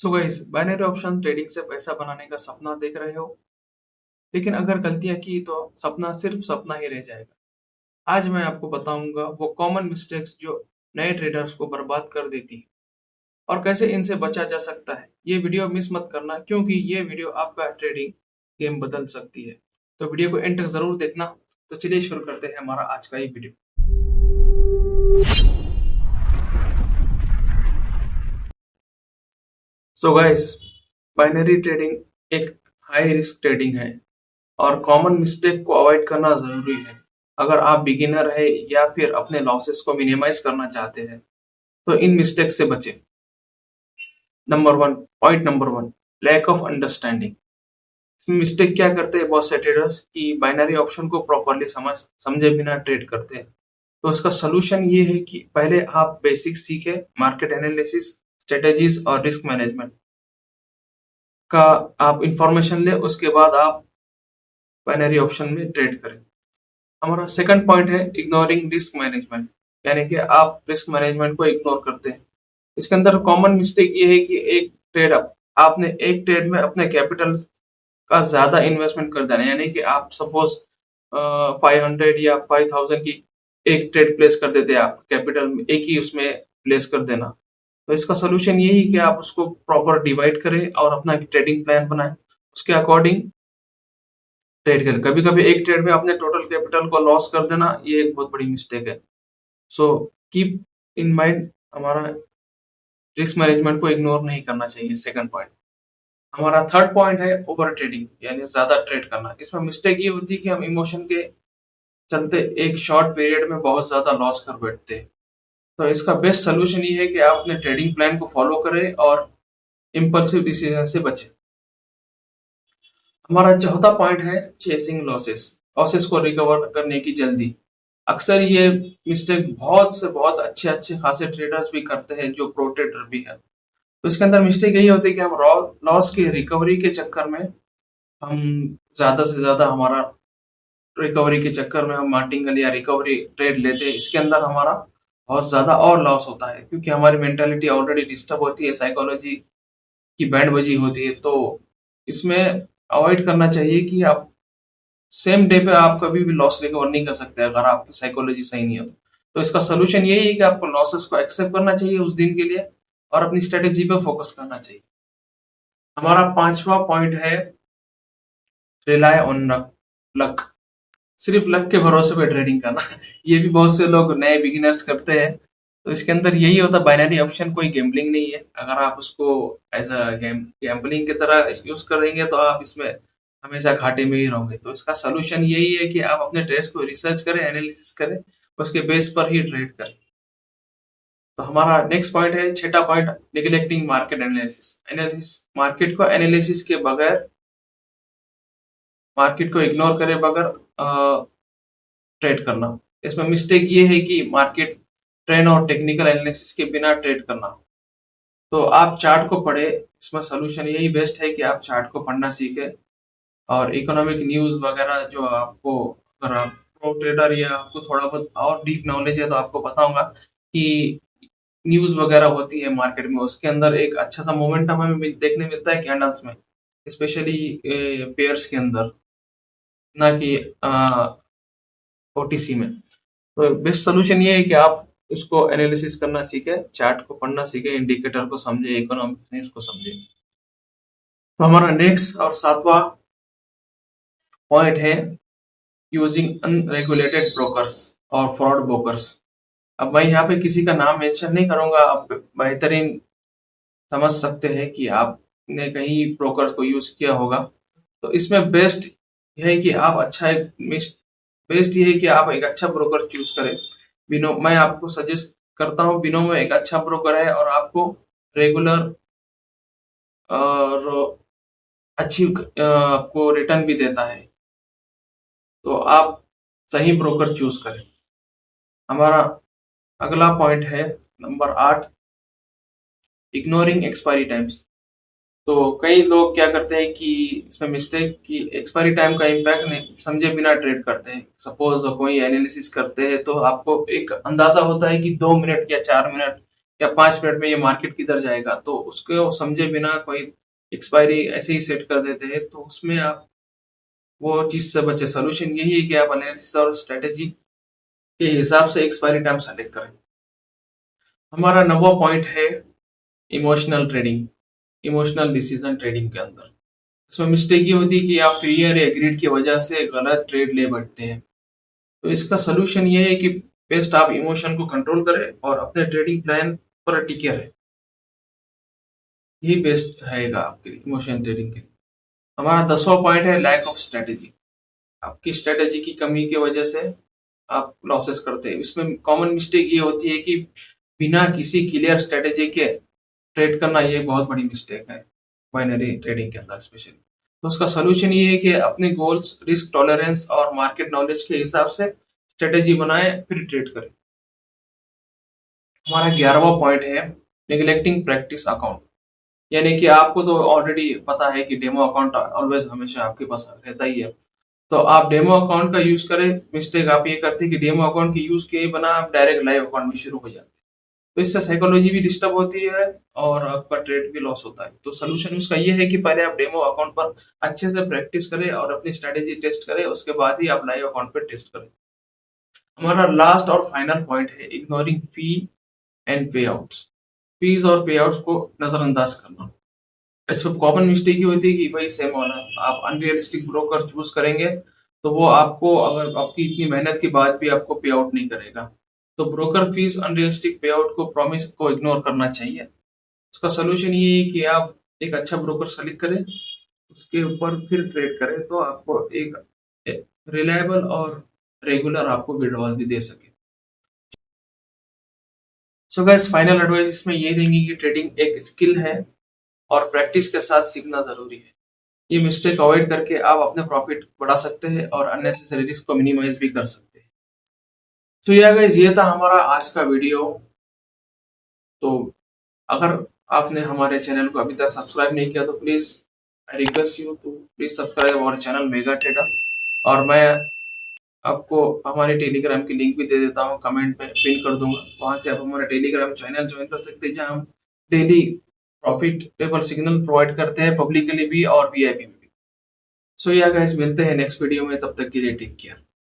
So guys, binary option trading से पैसा बनाने का सपना देख रहे हो, लेकिन अगर गलतियां की तो सपना सिर्फ सपना ही रह जाएगा। आज मैं आपको बताऊंगा वो कॉमन मिस्टेक्स जो नए ट्रेडर्स को बर्बाद कर देती है और कैसे इनसे बचा जा सकता है। ये वीडियो मिस मत करना, क्योंकि ये वीडियो आपका ट्रेडिंग गेम बदल सकती है। तो वीडियो को एंड तक जरूर देखना। तो चलिए शुरू करते हैं हमारा आज का ये video. So guys, binary trading एक हाई रिस्क ट्रेडिंग है और कॉमन मिस्टेक को अवॉइड करना जरूरी है। अगर आप बिगिनर है या फिर अपने लॉसेस को मिनिमाइज करना चाहते हैं तो इन मिस्टेक से बचें। Number one, lack of understanding. Mistake क्या करते हैं बहुत से ट्रेडर्स की बाइनरी ऑप्शन को प्रॉपरली समझे बिना ट्रेड करते हैं। तो इसका सोल्यूशन ये है कि पहले आप बेसिक सीखें, मार्केट एनालिसिस, स्ट्रेटेजीज और रिस्क मैनेजमेंट का आप इंफॉर्मेशन लें। उसके बाद आप बाइनरी ऑप्शन में ट्रेड करें। हमारा सेकंड पॉइंट है इग्नोरिंग रिस्क मैनेजमेंट, यानी कि आप रिस्क मैनेजमेंट को इग्नोर करते हैं। इसके अंदर कॉमन मिस्टेक ये है कि एक ट्रेड आपने एक ट्रेड में अपने कैपिटल का ज्यादा इन्वेस्टमेंट कर देना, यानी कि आप सपोज 500 या 5000 की एक ट्रेड प्लेस कर देते हैं, आप कैपिटल में एक ही उसमें प्लेस कर देना। तो इसका सोल्यूशन यही है कि आप उसको प्रॉपर डिवाइड करें और अपना ट्रेडिंग प्लान बनाएं, उसके अकॉर्डिंग ट्रेड करें। कभी कभी एक ट्रेड में अपने टोटल कैपिटल को लॉस कर देना, ये एक बहुत बड़ी मिस्टेक है। सो कीप इन माइंड, हमारा रिस्क मैनेजमेंट को इग्नोर नहीं करना चाहिए। Second point. हमारा थर्ड पॉइंट है ओवर ट्रेडिंग, यानी ज्यादा ट्रेड करना। इसमें मिस्टेक ये होती है कि हम इमोशन के चलते एक शॉर्ट पीरियड में बहुत ज्यादा लॉस कर बैठते हैं। तो इसका बेस्ट सोल्यूशन ये है कि आप अपने ट्रेडिंग प्लान को फॉलो करें और इम्पल्सिव डिसीजन से बचें। हमारा चौथा पॉइंट है चेसिंग लॉसेस, लॉसेस को रिकवर करने की जल्दी। अक्सर ये मिस्टेक बहुत से बहुत अच्छे अच्छे खासे ट्रेडर्स भी करते हैं, जो प्रो ट्रेडर भी है। तो इसके अंदर मिस्टेक यही होती है कि हम लॉस की रिकवरी के चक्कर में हम ज्यादा से ज्यादा हमारा रिकवरी के चक्कर में हम मार्टिंगल या रिकवरी ट्रेड लेते हैं। इसके अंदर हमारा बहुत ज्यादा और लॉस होता है, क्योंकि हमारी मेंटालिटी ऑलरेडी डिस्टर्ब होती है, साइकोलॉजी की बैंड बजी होती है। तो इसमें अवॉइड करना चाहिए कि आप सेम डे पे आप कभी भी लॉस रिकवर नहीं कर सकते अगर आपकी साइकोलॉजी सही नहीं हो। तो इसका सोल्यूशन यही है कि आपको लॉसेस को एक्सेप्ट करना चाहिए उस दिन के लिए और अपनी स्ट्रेटेजी पे फोकस करना चाहिए। हमारा पांचवा पॉइंट है रिलाय ऑन लक। सिर्फ लक के भरोसे पे ट्रेडिंग करना ये भी बहुत से लोग नए बिगिनर्स करते हैं। तो इसके अंदर यही होता है, बाइनरी ऑप्शन कोई गैम्बलिंग नहीं है। अगर आप उसको एज अ गैम्बलिंग की तरह यूज करेंगे तो आप इसमें हमेशा घाटे में ही रहोगे। तो इसका सोल्यूशन यही है कि आप अपने ट्रेड्स को रिसर्च करें, एनालिसिस करें, उसके बेस पर ही ट्रेड करें। तो हमारा नेक्स्ट पॉइंट है छठा point, neglecting market analysis. Analysis market को एनालिसिस के बगैर, मार्केट को इग्नोर करे बगैर ट्रेड करना। इसमें मिस्टेक ये है कि मार्केट ट्रेंड और टेक्निकल एनालिसिस के बिना ट्रेड करना। तो आप चार्ट को पढ़े, इसमें सोल्यूशन यही बेस्ट है कि आप चार्ट को पढ़ना सीखें और इकोनॉमिक न्यूज वगैरह जो आपको, अगर आप प्रो ट्रेडर या आपको थोड़ा बहुत और डीप नॉलेज है तो आपको पता होगा कि न्यूज वगैरह होती है मार्केट में, उसके अंदर एक अच्छा सा मोमेंटम हमें देखने मिलता है कैंडल्स में, स्पेशली पेयर्स के अंदर, ना कि ओटीसी में। तो बेस्ट सोल्यूशन ये है कि आप इसको एनालिसिस करना सीखे, चार्ट को पढ़ना सीखे, इंडिकेटर को समझे, इकोनॉमिक न्यूज को समझे। तो हमारा नेक्स्ट और सातवां पॉइंट है यूजिंग अनरेगुलेटेड ब्रोकर्स और फ्रॉड ब्रोकर्स। अब मैं यहाँ पे किसी का नाम मेंशन नहीं करूंगा, आप बेहतरीन समझ सकते हैं कि आपने कहीं ब्रोकर को यूज किया होगा। तो इसमें बेस्ट यह है कि आप अच्छा एक बेस्ट ये है कि आप एक अच्छा ब्रोकर चूज करें। बिनो, मैं आपको सजेस्ट करता हूँ, बिनो में एक अच्छा ब्रोकर है और आपको रेगुलर और अच्छी आपको रिटर्न भी देता है। तो आप सही ब्रोकर चूज करें। हमारा अगला पॉइंट है नंबर 8, इग्नोरिंग एक्सपायरी टाइम्स। तो कई लोग क्या करते हैं कि इसमें मिस्टेक की एक्सपायरी टाइम का इम्पैक्ट नहीं समझे बिना ट्रेड करते हैं। सपोज कोई एनालिसिस करते हैं तो आपको एक अंदाजा होता है कि 2 मिनट या 4 मिनट या 5 मिनट में ये मार्केट किधर जाएगा, तो उसको समझे बिना कोई एक्सपायरी ऐसे ही सेट कर देते हैं, तो उसमें आप वो चीज़ से बचे। सॉल्यूशन यही है कि आप एनालिसिस और स्ट्रेटेजी के हिसाब से एक्सपायरी टाइम सेलेक्ट करें। हमारा 9वां पॉइंट है emotional trading, emotional decision trading के अंदर। इसमें मिस्टेक ये होती है कि आप फियर या ग्रीड की वजह से गलत ट्रेड ले बैठते हैं। तो इसका सॉल्यूशन ये है कि बेस्ट आप इमोशन को कंट्रोल करें और अपने ट्रेडिंग प्लान पर टिके रहें। यही बेस्ट रहेगा आपके लिए इमोशन ट्रेडिंग के लिए। हमारा 10वां पॉइंट है लैक ऑफ स्ट्रेटेजी। आपकी स्ट्रेटेजी की कमी की वजह से आप लॉसेस करते हैं। इसमें कॉमन मिस्टेक ये होती है कि बिना किसी क्लियर स्ट्रेटेजी के ट्रेड करना, ये बहुत बड़ी मिस्टेक है बाइनरी ट्रेडिंग के अंदर स्पेशली। तो उसका सॉल्यूशन ये है कि अपने गोल्स, रिस्क टॉलरेंस और मार्केट नॉलेज के हिसाब से स्ट्रेटेजी बनाएं, फिर ट्रेड करें। हमारा 11वां पॉइंट है नेग्लेक्टिंग प्रैक्टिस अकाउंट। यानी कि आपको तो ऑलरेडी पता है कि डेमो अकाउंट ऑलवेज हमेशा आपके पास रहता ही है। तो आप डेमो अकाउंट का यूज करें। मिस्टेक आप ये करते हैं कि डेमो अकाउंट की यूज किए बना आप डायरेक्ट लाइव अकाउंट में शुरू हो जाते हैं। तो इससे साइकोलॉजी भी डिस्टर्ब होती है और आपका ट्रेड भी लॉस होता है। तो सोल्यूशन उसका ये है कि पहले आप डेमो अकाउंट पर अच्छे से प्रैक्टिस करें और अपनी स्ट्रेटेजी टेस्ट करें, उसके बाद ही आप लाइव अकाउंट पे टेस्ट करें। हमारा लास्ट और फाइनल पॉइंट है इग्नोरिंग फी एंड पे आउट्स। फीस और पे आउट्स को नजरअंदाज करना। इसमें कॉमन मिस्टेक ये होती है कि भाई सेम वाला आप अनरियलिस्टिक ब्रोकर चूज करेंगे, तो वो आपको अगर आपकी इतनी मेहनत के बाद भी आपको पे आउट नहीं करेगा। तो ब्रोकर फीस, अनरियलिस्टिक पे आउट को, प्रॉमिस को इग्नोर करना चाहिए। उसका सॉल्यूशन ये है कि आप एक अच्छा ब्रोकर सेलेक्ट करें, उसके ऊपर फिर ट्रेड करें, तो आपको एक रिलायबल और रेगुलर आपको विड्रॉल भी दे सके। सो गाइस, फाइनल एडवाइस इसमें ये रहेंगी कि ट्रेडिंग एक स्किल है और प्रैक्टिस के साथ सीखना जरूरी है। ये मिस्टेक अवॉइड करके आप अपने प्रॉफिट बढ़ा सकते हैं और अननेसेसरी रिस्क को मिनिमाइज भी कर सकते हैं। तो या गाइस, ये था हमारा आज का वीडियो। तो अगर आपने हमारे चैनल को अभी तक सब्सक्राइब नहीं किया, तो please I request you to please subscribe our channel Mega Trader. और मैं आपको हमारे टेलीग्राम की लिंक भी दे देता हूँ, कमेंट में पिन कर दूंगा। वहां से आप हमारा टेलीग्राम चैनल ज्वाइन कर सकते हैं, जहाँ हम daily profit paper signal provide करते हैं, पब्लिकली भी और वीआईपी में भी। सो या गाइस, मिलते हैं नेक्स्ट वीडियो में, तब तक के लिए टेक केयर।